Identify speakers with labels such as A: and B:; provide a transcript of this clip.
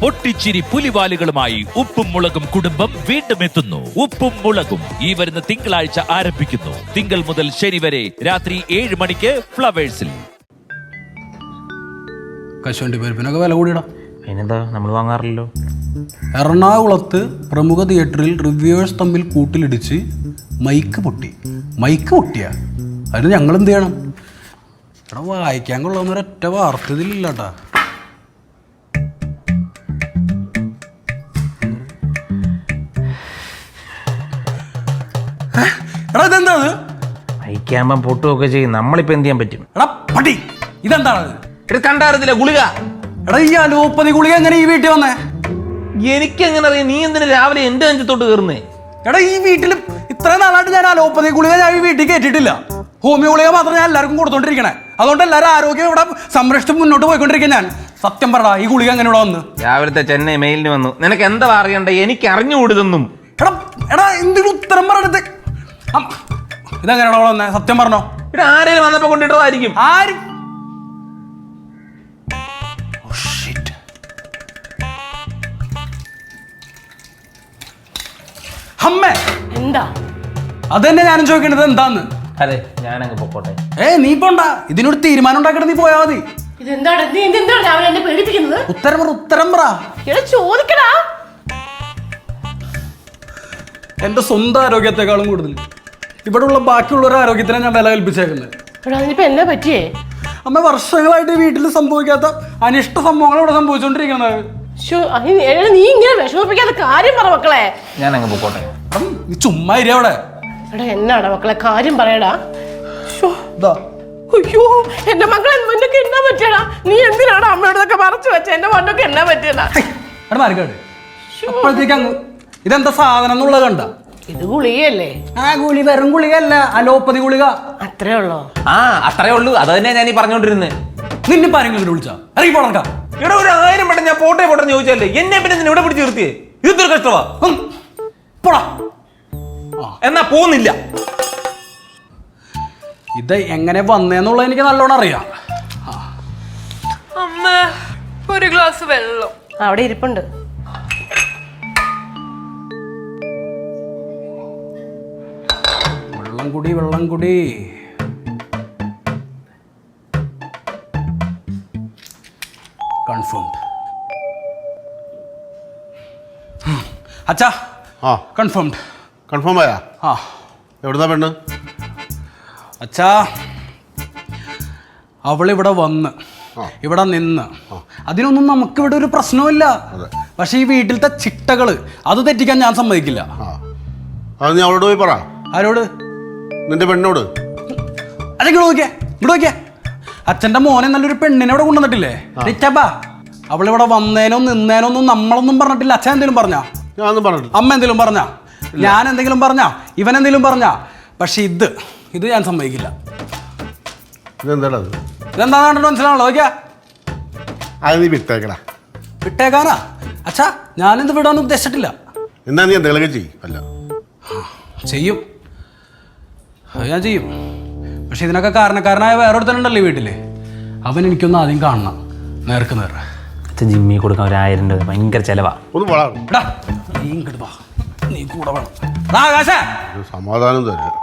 A: പൊട്ടിച്ചിരി പുലിവാലുകളുമായി ഉപ്പും മുളകും കുടുംബം വീണ്ടും എത്തുന്നു. ഉപ്പും മുളകും ഈ വരുന്ന തിങ്കളാഴ്ച ആരംഭിക്കുന്നു. തിങ്കൾ മുതൽ ശനി വരെ രാത്രി 7 മണിക്ക് ഫ്ലവേഴ്സിൽ.
B: കശുവണ്ടി പരിപ്പിനൊക്കെ വില കൂടിയിടാം.
C: അതിനെന്താ, നമ്മൾ വാങ്ങാറില്ലല്ലോ.
B: എറണാകുളത്ത് പ്രമുഖ തിയേറ്ററിൽ റിവ്യൂവേഴ്സ് തമ്മിൽ കൂട്ടിലിടിച്ച് മൈക്ക് പൊട്ടിയ അതിന് ഞങ്ങൾ എന്ത് ചെയ്യണം? എടാ, വായിക്കാൻ കൊള്ളാവുന്ന ഒരൊറ്റ വാർത്ത ഇതിലില്ല കേട്ടാ. എടാ, ഇതെന്താണ്?
C: വായിക്കാമ്പം പൊട്ടുമൊക്കെ ചെയ്യും. നമ്മളിപ്പോ എന്ത് ചെയ്യാൻ പറ്റും?
B: എടാ പട്ടി, ഇതെന്താണത്?
C: ഇത് കണ്ടായിരുന്നില്ല ഗുളിക.
B: എടാ, ഈ അലോപ്പതി ഗുളിക എങ്ങനെ ഈ വീട്ടിൽ വന്നേ?
C: എനിക്കെങ്ങനെ അറിയാം? നീ എന്തിനു രാവിലെ എന്റെ അഞ്ചത്തോട്ട് കയറുന്നേ?
B: എടാ, ഈ വീട്ടിൽ ഇത്ര നാളായിട്ട് ഞാൻ അലോപ്പതി ഗുളിക ഞാൻ ഈ വീട്ടിൽ കേട്ടിട്ടില്ല. ഹോമിയോ ഗുളിക മാത്രം ഞാൻ എല്ലാവർക്കും കൊടുത്തോണ്ടിരിക്കണേ. അതുകൊണ്ട് എല്ലാവരും ആരോഗ്യം ഇവിടെ സംരക്ഷിച്ച് മുന്നോട്ട് പോയിക്കൊണ്ടിരിക്കും. ഞാൻ സത്യം പറടാ, ഈ ഗുളിക എങ്ങനെ ഇവിടെ വന്ന്?
C: രാവിലത്തെ ചെന്നൈ മെയിലിന് വന്നു. നിനക്ക് എന്താ അറിയണ്ടേ? എനിക്ക് അറിഞ്ഞുകൂടുതൊന്നും.
B: എടാ എന്തെങ്കിലും ഉത്തരം പറഞ്ഞത്. ഇതെങ്ങനെയാണോ ഇവിടെ വന്നേ? സത്യം പറഞ്ഞോ.
C: ഇവിടെ ആരെങ്കിലും വന്നപ്പോ കൊണ്ടിട്ടതായിരിക്കും.
B: ആരും അമ്മേ,
D: എന്താ?
B: അതന്നെ ഞാനും ചോദിക്കേണ്ടത് എന്താന്ന്.
C: അതെ, ഞാനങ്ങ് പൊക്കോട്ടെ.
B: നീ പോണ്ട, ഇതിനൊരു തീരുമാനം ഉണ്ടാക്കിയിട്ട് നീ പോയാ മതി.
D: ഇതെന്താണ്? നീ എന്താണ് രാവിലെ എന്നെ പേടിപ്പിക്കുന്നത്?
B: ഉത്തരം പറ.
D: ചോദിക്കടാ.
B: എന്റെ സ്വന്തം ആരോഗ്യത്തെക്കാളും കൂടുതൽ ഇവിടെ ഉള്ള ബാക്കിയുള്ളവരുടെ ആരോഗ്യത്തിനെ ഞാൻ വില കൽപ്പിച്ചേക്കുന്നത്.
D: അതിനിപ്പോ എന്നാ പറ്റിയേ?
B: അമ്മ, വർഷങ്ങളായിട്ട് വീട്ടിൽ സംഭവിക്കാത്ത അനിഷ്ട സംഭവങ്ങൾ ഇവിടെ സംഭവിച്ചോണ്ടിരിക്കുന്നത്.
D: നീ ഇങ്ങനെ വിഷമിപ്പിക്കാത്ത കാര്യം പറ മക്കളെ.
C: ഞാനങ്ങ് പൊക്കോട്ടെ.
B: നീ ചുമ്മാ ഇരി അവിടെ.
D: എടാ, എന്നാടാ മക്കളെ കാര്യം പറയടാ. അയ്യോ, എന്റെ മക്കളെ മണ്ണൊക്കെ എന്നാ പറ്റിയടാ? നീ എന്തിനാണ് അമ്മയോടൊക്കെ മറച്ചു വെച്ച? എന്റെ മണ്ണൊക്കെ എന്നാ പറ്റിയടാ?
B: അപ്പോഴത്തേക്ക് അങ്ങ് ഇതെന്താ സാധനം എന്നുള്ളത് കണ്ട?
D: ഇത് ഗുളികയല്ലേ?
B: ഗുളി വെറും ഗുളികയല്ല, അലോപ്പതി ഗുളിക.
D: അത്രേ ഉള്ളോ?
C: അത്രേ ഉള്ളൂ. അത് തന്നെ ഞാൻ ഈ പറഞ്ഞോണ്ടിരുന്നത്.
B: നിന്നെ പാരെങ്കിലും വിളിച്ചാ ഇറങ്ങി പോണക്കാ.
C: ഇവിടെ ഒരു 1000 വട്ടം ഞാൻ പോട്ടെ ചോദിച്ചല്ലേ, എന്നെ പിന്നെ ഇവിടെ പിടിച്ച് നിർത്തിയേ. ഇതൊരു കഷ്ടമാ.
B: പോടാ.
C: എന്നാ പോകുന്നില്ല.
B: ഇത് എങ്ങനെ വന്നേന്നുള്ളത് എനിക്ക് നല്ലോണം അറിയാം.
E: അമ്മ, ഒരു ഗ്ലാസ് വെള്ളം
D: അവിടെ ഇരിപ്പുണ്ട്.
B: വെള്ളം കുടി. കൺഫേംഡ്. അച്ഛാ, കൺഫേംഡ്.
F: കൺഫേം ആയാ? എവിടുന്നാ പെണ്ണ്?
B: അച്ഛാ, അവളിവിടെ വന്ന് ഇവിടെ നിന്ന് അതിനൊന്നും നമുക്കിവിടെ ഒരു പ്രശ്നമില്ല. പക്ഷെ ഈ വീട്ടിലത്തെ ചിട്ടകള് അത് തെറ്റിക്കാൻ ഞാൻ സമ്മതിക്കില്ല.
F: അത് നീ അവളോട് പോയി പറ.
B: ആരോട്?
F: നിന്റെ പെണ്ണോട്.
B: ഇങ്ങോട്ട് നോക്കിയേ. അച്ഛന്റെ മോനെ നല്ലൊരു പെണ്ണിനെ ഇവിടെ കൊണ്ടുവന്നിട്ടില്ലേ? അവളിവിടെ വന്നേനോ നിന്നേനോ ഒന്നും നമ്മളൊന്നും പറഞ്ഞിട്ടില്ല. അച്ഛൻ എന്തെങ്കിലും പറഞ്ഞാ?
F: ഞാനൊന്നും പറഞ്ഞിട്ടില്ല.
B: അമ്മ എന്തെങ്കിലും പറഞ്ഞാ? ഞാൻ എന്തെങ്കിലും പറഞ്ഞാ? ഇവൻ എന്തെങ്കിലും പറഞ്ഞാ? പക്ഷെ ഇത് ഞാൻ സമ്മതിക്കില്ല. ഇതെന്താ മനസ്സിലാണല്ലോ. നോക്കിയാ,
F: അത് നീ വിട്ടേക്കടാ.
B: വിട്ടേക്കാനാ? അച്ഛാ, ഞാനിത് വിടാൻ ഉദ്ദേശിച്ചിട്ടില്ല.
F: എന്നാ നീ എന്തെങ്കിലുമൊക്കെ
B: ചെയ്യും. അത് ഞാൻ ചെയ്യും. പക്ഷെ ഇതിനൊക്കെ കാരണക്കാരനായ വേറൊരുത്തനുണ്ടല്ലോ ഈ വീട്ടില്. അവൻ എനിക്കൊന്ന് ആദ്യം കാണണം, നേർക്ക് നേർ.
C: ജിമ്മി കൊടുക്കാൻ 1000 രൂപ ഭയങ്കര ചെലവാ.
B: നീ കൂടെ വേണം.
F: സമാധാനം തരാം.